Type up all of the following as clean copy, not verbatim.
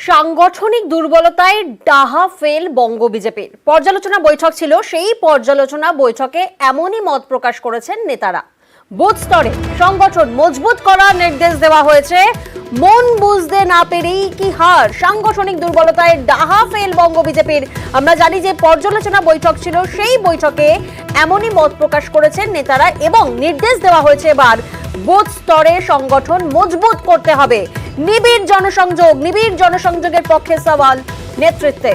সাংগঠনিক দুর্বলতায় ডাহা ফেল বঙ্গ বিজেপির পর্যালোচনা বৈঠক ছিল। সেই পর্যালোচনা বৈঠকে এমনই মত প্রকাশ করেছেন নেতারা। বুথ স্তরে সংগঠন মজবুত করার নির্দেশ দেওয়া হয়েছে। মন বুঝতে না পেরেই কি হার, সাংগঠনিক দুর্বলতায় ডাহা ফেল বঙ্গ বিজেপির। আমরা জানি যে পর্যালোচনা বৈঠক ছিল, সেই বৈঠকে এমনই মত প্রকাশ করেছেন নেতারা এবং নির্দেশ দেওয়া হয়েছে এবার বুথ স্তরে সংগঠন মজবুত করতে হবে। নিবিড় জনসংযোগের পক্ষে সওয়াল নেতৃত্বে।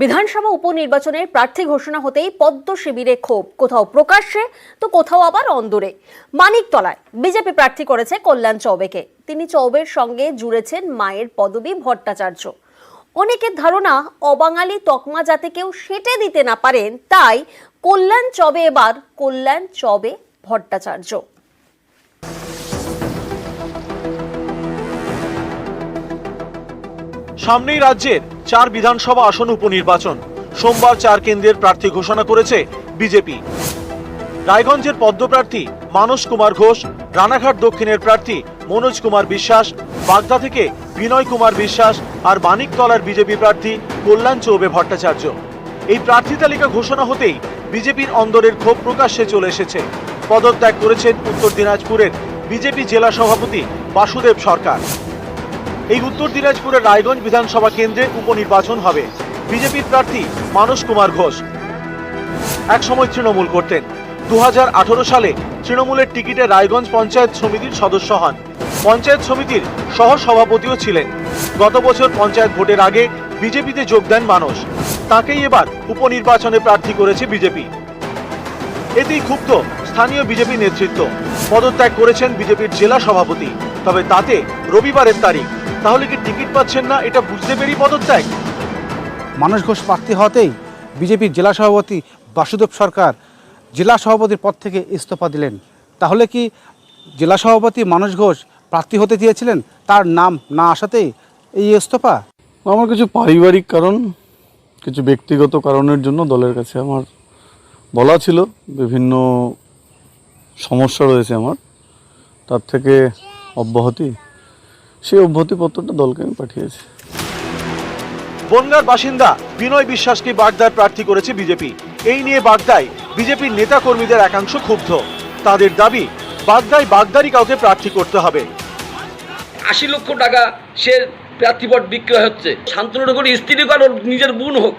বিধানসভা উপনির্বাচনের প্রার্থী ঘোষণা হতেই পদ্ম শিবিরে ক্ষোভ, কোথাও প্রকাশ্যে তো কোথাও আবার অন্দরে। মানিকতলায় বিজেপি প্রার্থী করেছে কল্যাণ চৌবেকে। তিনি চৌবের সঙ্গে জুড়েছেন মায়ের পদবী ভট্টাচার্য। অনেকের ধারণা অবাঙালি তকমা যাতে কেউ সেটে দিতে না পারেন, তাই কল্যাণ চবে এবার কল্যাণ চবে ভট্টাচার্য। সামনেই রাজ্যের 4 বিধানসভা আসন উপনির্বাচন। সোমবার 4 কেন্দ্রের প্রার্থী ঘোষণা করেছে বিজেপি। রায়গঞ্জের পদ্মপ্রার্থী মানস কুমার ঘোষ, রানাঘাট দক্ষিণের প্রার্থী মনোজ কুমার বিশ্বাস, বাগদা থেকে বিনয় কুমার বিশ্বাস আর মানিকতলার বিজেপি প্রার্থী কল্যাণ চৌবে ভট্টাচার্য। এই প্রার্থী তালিকা ঘোষণা হতেই বিজেপির অন্দরের ক্ষোভ প্রকাশ্যে চলে এসেছে। পদত্যাগ করেছেন উত্তর দিনাজপুরের বিজেপি জেলা সভাপতি বাসুদেব সরকার। এই উত্তর দিনাজপুরের রায়গঞ্জ বিধানসভা কেন্দ্রে উপনির্বাচন হবে। বিজেপির প্রার্থী মানস কুমার ঘোষ একসময় তৃণমূল করতেন। 2018 সালে তৃণমূলের টিকিটে রায়গঞ্জ পঞ্চায়েত সমিতির সদস্য হন। পঞ্চায়েত সমিতির সহ সভাপতিও ছিলেন। গত বছর পঞ্চায়েত ভোটের আগে বিজেপিতে যোগ দেন মানস। তাকেই এবার উপনির্বাচনে প্রার্থী করেছে বিজেপি। এতেই ক্ষুব্ধ স্থানীয় বিজেপি নেতৃত্ব। পদত্যাগ করেছেন বিজেপির জেলা সভাপতি। তবে তাতে রবিবারের তারিখ। তাহলে কি টিকিট পাচ্ছেন না, এটা বুঝতে পেরেই পদত্যাগ? মানস ঘোষ প্রার্থী হতেই বিজেপির জেলা সভাপতি বাসুদেব সরকার জেলা সভাপতির পদ থেকে ইস্তফা দিলেন। তাহলে কি জেলা সভাপতি মানস ঘোষ প্রার্থী হতে চেয়েছিলেন, তার নাম না আসাতেই এই ইস্তফা? আমার কিছু পারিবারিক কারণ, কিছু ব্যক্তিগত কারণের জন্য দলের কাছে আমার বলা ছিল। বিভিন্ন সমস্যা রয়েছে আমার, তার থেকে সেই অব্যাহতিপত্রটা দলকে আমি পাঠিয়েছি। বনগাঁর বাসিন্দা বিনয় বিশ্বাসকে বাগদার প্রার্থী করেছে বিজেপি। এই নিয়ে বাগদায় বিজেপির নেতা কর্মীদের একাংশ ক্ষুব্ধ। তাদের দাবি বাগদায় বাগদারি কাউকে প্রার্থী করতে হবে। 80 লক্ষ টাকা সে প্রার্থীপদ বিক্রয় হচ্ছে। শান্তনুর স্ত্রী হোক আর নিজের বোন হোক,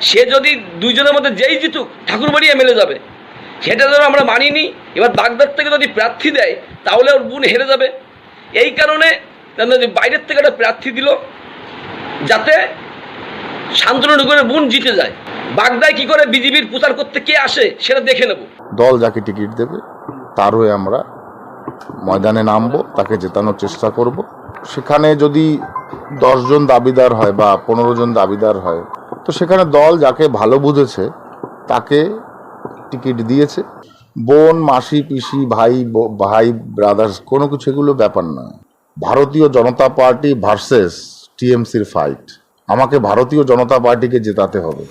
সে যদি দুইজনের মধ্যে যেই জিতুক ঠাকুরবাড়ি এমএলএ যাবে, সেটা যেন আমরা মানিনি। এবার বাগদার থেকে যদি প্রার্থী দেয় তাহলে ওর বোন হেরে যাবে। এই কারণে বাইরের থেকে একটা প্রার্থী দিল যাতে শান্তনুর বোন জিতে যায়। বাগদায় কি করে বিজেপির প্রচার করতে কে আসে সেটা দেখে নেব। দল যাকে টিকিট দেবে তার হয়ে আমরা ময়দানে নামবো, তাকে জেতানোর চেষ্টা করব। সেখানে যদি 10 জন দাবিদার হয় বা 15 জন দাবিদার হয়, তো সেখানে দল যাকে ভালো বুঝেছে তাকে টিকিট দিয়েছে। বোন, মাসি, পিসি, ভাই ব্রাদার্স কোনো কিছু এগুলো ব্যাপার না। ভারতীয় জনতা পার্টি ভার্সেস টিএমসির ফাইট। আমাকে ভারতীয় জনতা পার্টিকে জেতাতে হবে।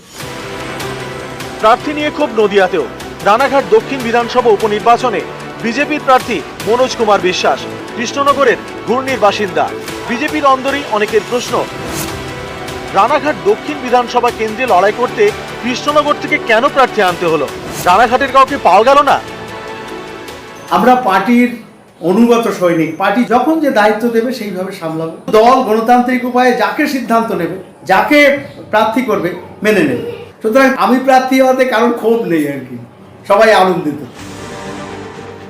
প্রার্থী নিয়ে খুব নদিয়াতেও। রানাঘাট দক্ষিণ বিধানসভা উপনির্বাচনে বিজেপির প্রার্থী মনোজ কুমার বিশ্বাস কৃষ্ণনগরের ঘূর্ণির বাসিন্দা। বিজেপির অন্দরেই অনেকের প্রশ্ন, রানাঘাট দক্ষিণ বিধানসভা কেন্দ্রে লড়াই করতে কৃষ্ণনগর থেকে কেন প্রার্থী আনতে হলো? রানাঘাটের কাউকে পাওয়া গেল না? আমরা পার্টির অনুগত সৈনিক। পার্টি যখন যে দায়িত্ব দেবে সেইভাবে সামলাবো। দল গণতান্ত্রিক উপায়ে যাকে সিদ্ধান্ত নেবে, যাকে প্রার্থী করবে, মেনে নেবে। সুতরাং আমি প্রার্থী হওয়াতে কারণ ক্ষোভ নেই আর কি, সবাই আনন্দিত।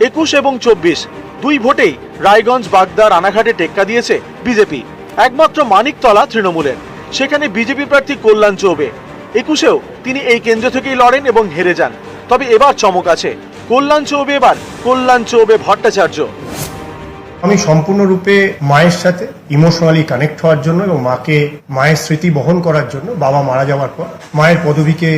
21 এবং 24 দুই ভোটেই রায়গঞ্জ, বাগদা, রানাঘাটে টেক্কা দিয়েছে বিজেপি। একমাত্র মানিকতলা তৃণমূলের। সেখানে বিজেপি প্রার্থী কল্যাণ চৌবে। 21এও তিনি এই কেন্দ্র থেকেই লড়েন এবং হেরে যান। তবে এবার চমক আছে, কল্যাণ চৌবে এবার কল্যাণ চৌবে ভট্টাচার্য। আমি সম্পূর্ণরূপে মায়ের সাথে ইমোশনালি কানেক্ট হওয়ার জন্য এবং মায়ের স্মৃতি বহন করার জন্য বাবা মারা যাওয়ার পর মায়ের পদবীকে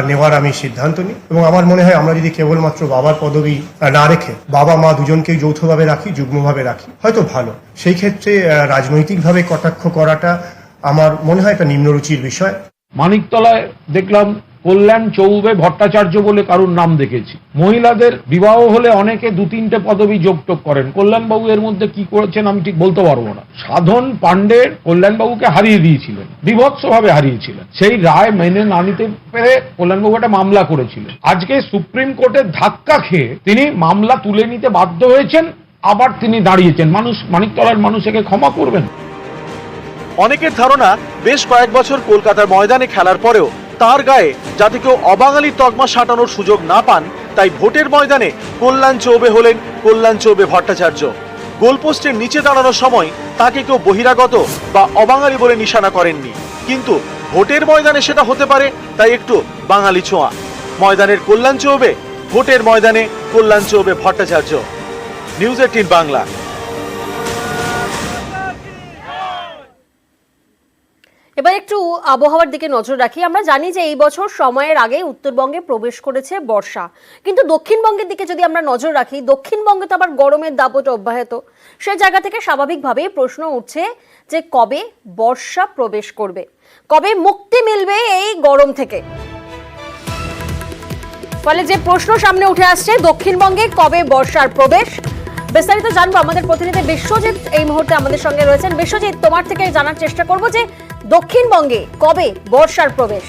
নেওয়ার আমি সিদ্ধান্ত নিই। এবং আমার মনে হয় আমরা যদি কেবলমাত্র বাবার পদবী না রেখে বাবা মা দুজনকেই যৌথভাবে রাখি, যুগ্মভাবে রাখি, হয়তো ভালো। সেই ক্ষেত্রে রাজনৈতিকভাবে কটাক্ষ করাটা আমার মনে হয় একটা নিম্নরুচির বিষয়। মানিকতলায় দেখলাম কল্যাণ চৌবে ভট্টাচার্য বলে কারুর নাম দেখেছি। মহিলাদের বিবাহ হলে অনেকে 2-3টে পদবি যোগটোগ করেন। কল্যাণবাবু এর মধ্যে কি করেছেন আমি ঠিক বলতে পারবো না। সাধন পাণ্ডে কল্যাণবাবুকে হারিয়ে দিয়েছিলেন, বিভৎসভাবে হারিয়েছিলেন। সেই রায় মেনে না নিতে পেরে কল্যাণবাবু একটা মামলা করেছিলেন। আজকে সুপ্রিম কোর্টের ধাক্কা খেয়ে তিনি মামলা তুলে নিতে বাধ্য হয়েছেন, আবার তিনি দাঁড়িয়েছেন। মানুষ, মানিকতলার মানুষ একে ক্ষমা করবেন। অনেকের ধারণা বেশ কয়েক বছর কলকাতার ময়দানে খেলার পরেও তার গায়ে যাতে কেউ অবাঙালির তকমা সাঁটানোর সুযোগ না পান, তাই ভোটের ময়দানে কল্যাণ চৌবে হলেন কল্যাণ চৌবে ভট্টাচার্য। গোলপোস্টের নিচে দাঁড়ানোর সময় তাকে কেউ বহিরাগত বা অবাঙালি বলে নিশানা করেননি, কিন্তু ভোটের ময়দানে সেটা হতে পারে, তাই একটু বাঙালি ছোঁয়া। ময়দানের কল্যাণ চৌবে, ভোটের ময়দানে কল্যাণ চৌবে ভট্টাচার্য। নিউজ 18 বাংলা। এবার একটু আবহাওয়ার দিকে নজর রাখি। আমরা জানি যে এই বছর সময়ের আগে উত্তরবঙ্গে প্রবেশ করেছে বর্ষা, কিন্তু দক্ষিণবঙ্গের দিকে যদি আমরা নজর রাখি, দক্ষিণবঙ্গে তো আবার গরমের দাপট অব্যাহত। সেই জায়গা থেকে স্বাভাবিকভাবেই প্রশ্ন উঠছে যে কবে বর্ষা প্রবেশ করবে, কবে মুক্তি মিলবে এই গরম থেকে। ফলে যে প্রশ্ন সামনে উঠে আসছে, দক্ষিণবঙ্গে কবে বর্ষার প্রবেশ, বিস্তারিত জানবো। আমাদের প্রতিনিধি বিশ্বজিৎ এই মুহূর্তে আমাদের সঙ্গে রয়েছেন। বিশ্বজিৎ, তোমার থেকে জানার চেষ্টা করবো যে দক্ষিণবঙ্গে কবে বর্ষার প্রবেশ।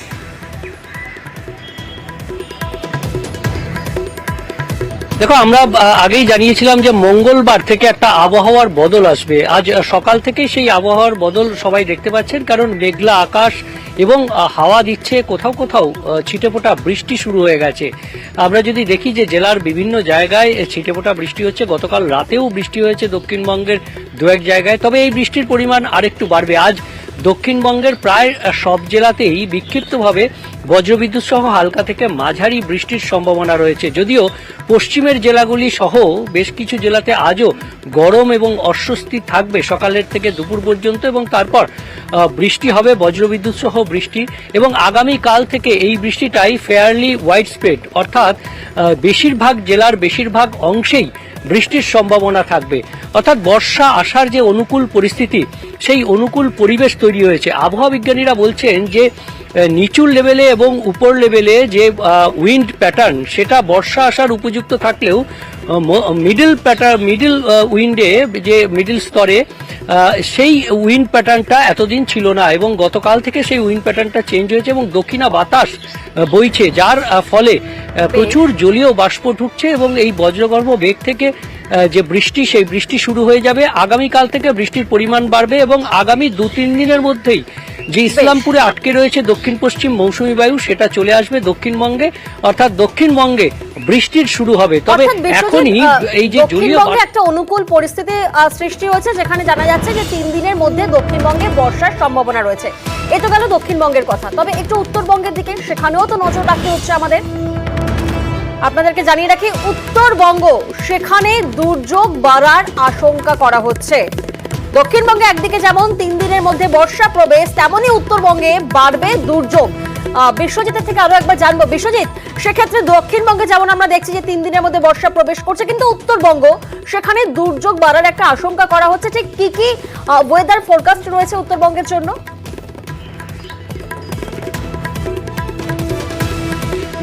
দেখো, আমরা আগেই জানিয়েছিলাম যে মঙ্গলবার থেকে একটা আবহাওয়ার বদল আসবে। আজ সকাল থেকেই সেই আবহাওয়ার বদল সবাই দেখতে পাচ্ছেন, কারণ মেঘলা আকাশ এবং হাওয়া দিচ্ছে, কোথাও কোথাও ছিটেফোঁটা বৃষ্টি শুরু হয়ে গেছে। আমরা যদি দেখি যে জেলার বিভিন্ন জায়গায় ছিটেফোঁটা বৃষ্টি হচ্ছে, গতকাল রাতেও বৃষ্টি হয়েছে দক্ষিণবঙ্গের 2-1 জায়গায়, তবে এই বৃষ্টির পরিমাণ আরেকটু বাড়বে। আজ দক্ষিণবঙ্গের প্রায় সব জেলাতেই বিক্ষিপ্তভাবে বজ্রবিদ্যুৎ সহ হালকা থেকে মাঝারি বৃষ্টির সম্ভাবনা রয়েছে। যদিও পশ্চিমের জেলাগুলি সহ বেশ কিছু জেলাতে আজও গরম এবং অস্বস্তি থাকবে সকালের থেকে দুপুর পর্যন্ত, এবং তারপর বৃষ্টি হবে, বজ্রবিদ্যুৎ সহ বৃষ্টি। এবং আগামীকাল থেকে এই বৃষ্টিটাই ফেয়ারলি ওয়াইড স্প্রেড, অর্থাৎ বেশিরভাগ জেলার বেশিরভাগ অংশেই বৃষ্টির সম্ভাবনা থাকবে। অর্থাৎ বর্ষা আসার যে অনুকূল পরিস্থিতি, সেই অনুকূল পরিবেশ তৈরি হয়েছে। আবহাওয়া বিজ্ঞানীরা বলছেন যে নিচু লেভেলে এবং উপর লেভেলে যে উইন্ড প্যাটার্ন, সেটা বর্ষা আসার উপযুক্ত থাকলেও মিডল উইন্ডে, যে মিডল স্তরে, সেই উইন্ড প্যাটার্নটা এতদিন ছিল না, এবং গতকাল থেকে সেই উইন্ড প্যাটার্নটা চেঞ্জ হয়েছে এবং দক্ষিণা বাতাস বইছে, যার ফলে প্রচুর জলীয় বাষ্প ঢুকছে এবং এই বজ্রগর্ভ বেগ থেকে যে বৃষ্টি, সেই বৃষ্টি শুরু হয়ে যাবে। আগামীকাল থেকে বৃষ্টির পরিমাণ বাড়বে এবং আগামী 2-3 দিনের মধ্যেই যে ইসলামপুরে আটকে রয়েছে দক্ষিণ পশ্চিম মৌসুমী বায়ু, সেটা চলে আসবে দক্ষিণবঙ্গে, অর্থাৎ দক্ষিণবঙ্গে বৃষ্টির শুরু হবে। তবে এখনই এই যে জলীয় একটা অনুকূল পরিস্থিতি সৃষ্টি হয়েছে, যেখানে জানা যাচ্ছে যে 3 দিনের মধ্যে দক্ষিণবঙ্গে বর্ষার সম্ভাবনা রয়েছে। এ তো গেল দক্ষিণবঙ্গের কথা, তবে একটু উত্তরবঙ্গের দিকে, সেখানেও তো নজর রাখতে হচ্ছে আমাদের। আপনাদেরকে জানিয়ে রাখি, উত্তরবঙ্গ, সেখানে দুর্যোগ বাড়ার আশঙ্কা করা হচ্ছে। দক্ষিণবঙ্গে একদিকে যেমন 3 দিনের মধ্যে বর্ষা প্রবেশ, তেমনই উত্তরবঙ্গে বাড়বে দুর্যোগ। বিশ্বজিতের থেকে আরো একবার জানবো। বিশ্বজিৎ, সেক্ষেত্রে দক্ষিণবঙ্গে যেমন আমরা দেখছি যে 3 দিনের মধ্যে বর্ষা প্রবেশ করছে, কিন্তু উত্তরবঙ্গ, সেখানে দুর্যোগ বাড়ার একটা আশঙ্কা করা হচ্ছে। ঠিক কি কি ওয়েদার ফোরকাস্ট রয়েছে উত্তরবঙ্গের জন্য?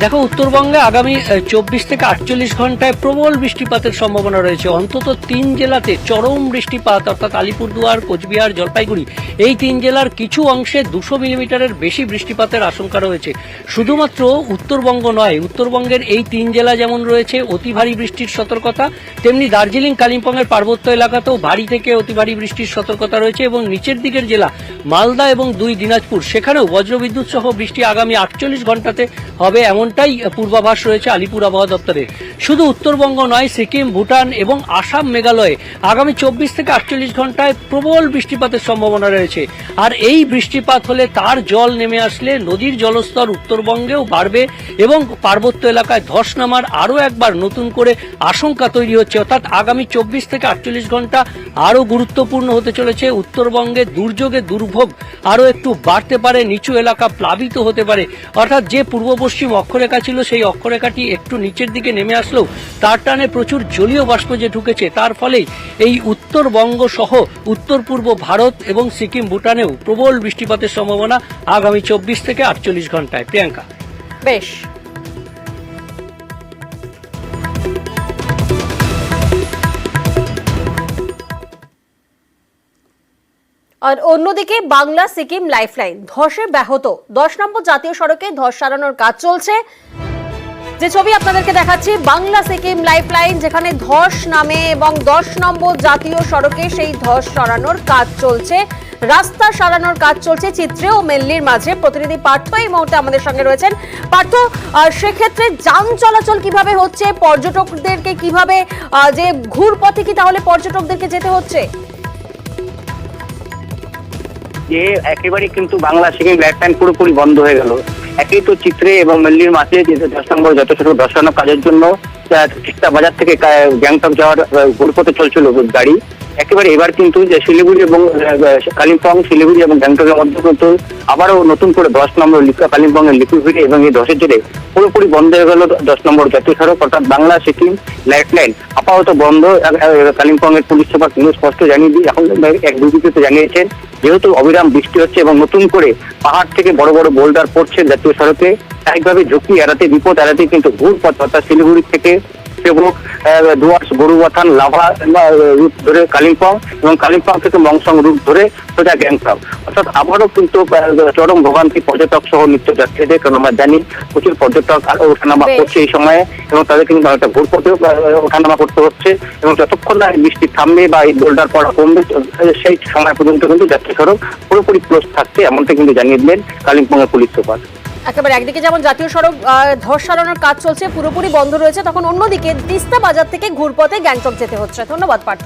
দেখো, উত্তরবঙ্গে আগামী 24 থেকে 48 ঘন্টায় প্রবল বৃষ্টিপাতের সম্ভাবনা রয়েছে। অন্তত 3 জেলাতে চরম বৃষ্টিপাত, অর্থাৎ আলিপুরদুয়ার, কোচবিহার, জলপাইগুড়ি, এই 3 জেলার কিছু অংশে 200 মিলিমিটারের বেশি বৃষ্টিপাতের আশঙ্কা রয়েছে। শুধুমাত্র উত্তরবঙ্গ নয়, উত্তরবঙ্গের এই 3 জেলা যেমন রয়েছে অতি ভারী বৃষ্টির সতর্কতা, তেমনি দার্জিলিং, কালিম্পংয়ের পার্বত্য এলাকাতেও ভারী থেকে অতি ভারী বৃষ্টির সতর্কতা রয়েছে। এবং নিচের দিকের জেলা মালদা এবং 2 দিনাজপুর, সেখানেও বজ্রবিদ্যুৎ সহ বৃষ্টি আগামী 48 ঘন্টাতে হবে, এমনটাই পূর্বাভাস রয়েছে আলিপুর আবহাওয়া দপ্তরে। শুধু উত্তরবঙ্গ নয়, সিকিম, ভুটান এবং আসাম, মেঘালয়ে আগামী 24 থেকে 48 ঘন্টায় প্রবল বৃষ্টিপাতের সম্ভাবনা রয়েছে। আর এই বৃষ্টিপাত হলে তার জল নেমে আসলে নদীর জলস্তর উত্তরবঙ্গেও বাড়বে এবং পার্বত্য এলাকায় ধস নামার আরও একবার নতুন করে আশঙ্কা তৈরি হচ্ছে। অর্থাৎ আগামী 24 থেকে 48 ঘন্টা আরও গুরুত্বপূর্ণ হতে চলেছে। উত্তরবঙ্গে দুর্যোগে দুর্ভোগ আরও একটু বাড়তে পারে, নিচু এলাকা প্লাবিত হতে পারে। অর্থাৎ যে পূর্ব পশ্চিম অক্ষ অক্ষরেখা ছিল সেই অক্ষরেখাটি একটু নিচের দিকে নেমে আসলেও তার টানে প্রচুর জলীয় বাষ্প যে ঢুকেছে, তার ফলেই এই উত্তরবঙ্গ সহ উত্তর পূর্ব ভারত এবং সিকিম ভুটানেও প্রবল বৃষ্টিপাতের সম্ভাবনা আগামী 24 থেকে 48 ঘন্টায়। প্রিয়াঙ্কা। বেশ। আর অন্যদিকে বাংলা সিকিম লাইফলাইন ধসে ব্যাহত। 10 নম্বর জাতীয় সড়কে ধস সারানোর কাজ চলছে। যে ছবি আপনাদেরকে দেখাচ্ছি, বাংলা সিকিম লাইফলাইন যেখানে ধস নামে এবং 10 নম্বর জাতীয় সড়কে সেই ধস সরানোর কাজ চলছে, রাস্তা সারানোর কাজ চলছে চিত্রে ও মেল্লির মাঝে। প্রতিনিধি পার্থ এই মুহূর্তে আমাদের সঙ্গে রয়েছেন। পার্থ, সেক্ষেত্রে যান চলাচল কিভাবে হচ্ছে, পর্যটকদেরকে কিভাবে যে ঘুরপথে কি তাহলে পর্যটকদেরকে যেতে হচ্ছে? যে একেবারে কিন্তু বাংলা সিকিম লাইফলাইন পুরোপুরি বন্ধ হয়ে গেল। একই তো চিত্রে এবং মেল্লির মাঝে যে 10 নম্বর যত ছোট দর্শানো কাজের জন্য তিস্তা বাজার থেকে গ্যাংটক যাওয়ার ঘুরপথে চলছিল গাড়ি, একেবারে এবার কিন্তু যে শিলিগুড়ি এবং কালিম্পং, শিলিগুড়ি এবং গ্যাংটকের মধ্যে কিন্তু আবারও নতুন করে 10 নম্বর কালিম্পংয়ের লিকুইফাইড এবং এই ধসের জেরে পুরোপুরি বন্ধ হয়ে গেল 10 নম্বর জাতীয় সড়ক, অর্থাৎ বাংলা সিকিম লাইফলাইন আপাতত বন্ধ। কালিম্পংয়ের পুলিশ সুপার কিন্তু স্পষ্ট জানিয়ে দিয়ে এখন এক বিবৃতিতে জানিয়েছেন, যেহেতু অবিরাম বৃষ্টি হচ্ছে এবং নতুন করে পাহাড় থেকে বড় বড় বোল্ডার পড়ছে জাতীয় সড়কে, স্বাভাবিকভাবে ঝুঁকি এড়াতে, বিপদ এড়াতে কিন্তু ঘুরপথ অর্থাৎ শিলিগুড়ি থেকে সেবক, ডুয়ার্স, গরুবাথান, লাভা রুট ধরে কালিম্পং এবং কালিম্পং থেকে মংসং রুট ধরে সোজা গ্যাংটক, অর্থাৎ আবারও কিন্তু চরম ভোগান্তি পর্যটক সহ নিত্যযাত্রীদের। কারণ আমরা জানি প্রচুর পর্যটক ওঠানামা করছে এই সময়ে এবং তাদের কিন্তু একটা ঘুরপথেও ওঠানামা করতে হচ্ছে এবং যতক্ষণ না বৃষ্টি থামবে বা এই বোল্ডার পড়া কমবে সেই সময় পর্যন্ত কিন্তু জাতীয় সড়ক পুরোপুরি ক্লোজ থাকছে, এমনটা কিন্তু জানিয়ে দিলেন কালিম্পংয়ের পুলিশ সুপার। একেবারে একদিকে যেমন জাতীয় সড়ক ধস সারানোর কাজ চলছে, পুরোপুরি বন্ধ রয়েছে, তখন অন্যদিকে তিস্তা বাজার থেকে ঘুরপথে গ্যাংটক যেতে হচ্ছে। ধন্যবাদ পার্থ।